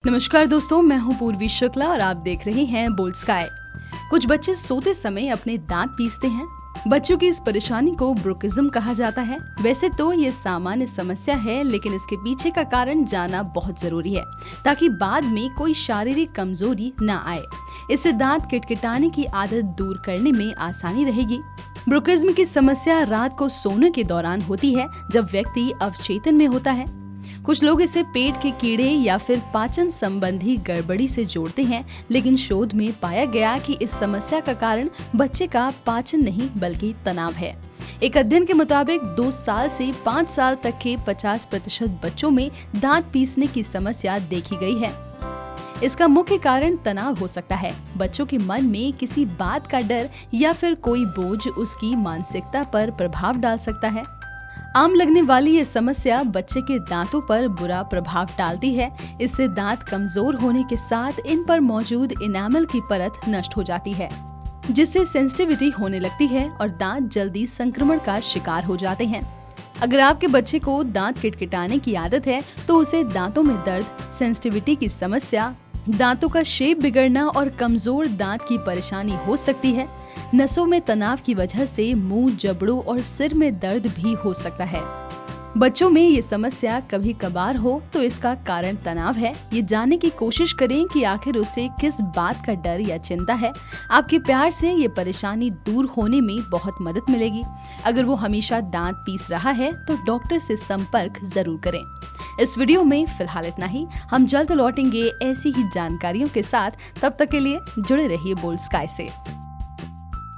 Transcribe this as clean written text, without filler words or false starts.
नमस्कार दोस्तों, मैं हूं पूर्वी शुक्ला और आप देख रहे हैं बोल्ड स्काई। कुछ बच्चे सोते समय अपने दांत पीसते हैं। बच्चों की इस परेशानी को ब्रुकिज्म कहा जाता है। वैसे तो ये सामान्य समस्या है, लेकिन इसके पीछे का कारण जानना बहुत जरूरी है ताकि बाद में कोई शारीरिक कमजोरी न आए। इससे दांत किटकिटाने की आदत दूर करने में आसानी रहेगी। ब्रुकिज्म की समस्या रात को सोने के दौरान होती है, जब व्यक्ति अवचेतन में होता है। कुछ लोग इसे पेट के कीड़े या फिर पाचन संबंधी गड़बड़ी से जोड़ते हैं, लेकिन शोध में पाया गया कि इस समस्या का कारण बच्चे का पाचन नहीं बल्कि तनाव है। एक अध्ययन के मुताबिक 2 साल से 5 साल तक के 50% बच्चों में दांत पीसने की समस्या देखी गई है। इसका मुख्य कारण तनाव हो सकता है। बच्चों के मन में किसी बात का डर या फिर कोई बोझ उसकी मानसिकता पर प्रभाव डाल सकता है। आम लगने वाली ये समस्या बच्चे के दांतों पर बुरा प्रभाव डालती है। इससे दांत कमजोर होने के साथ इन पर मौजूद इनामल की परत नष्ट हो जाती है, जिससे सेंसिटिविटी होने लगती है और दांत जल्दी संक्रमण का शिकार हो जाते हैं। अगर आपके बच्चे को दांत किटकिटाने की आदत है, तो उसे दांतों में दर्द, सेंसिटिविटी की समस्या, दांतों का शेप बिगड़ना और कमजोर दांत की परेशानी हो सकती है। नसों में तनाव की वजह से मुंह, जबड़ों और सिर में दर्द भी हो सकता है। बच्चों में ये समस्या कभी कभार हो तो इसका कारण तनाव है। ये जानने की कोशिश करें कि आखिर उसे किस बात का डर या चिंता है। आपके प्यार से ये परेशानी दूर होने में बहुत मदद मिलेगी। अगर वो हमेशा दांत पीस रहा है तो डॉक्टर से संपर्क जरूर करें। इस वीडियो में फिलहाल इतना ही। हम जल्द लौटेंगे ऐसी ही जानकारियों के साथ। तब तक के लिए जुड़े रहिए बोल्ड स्काई से।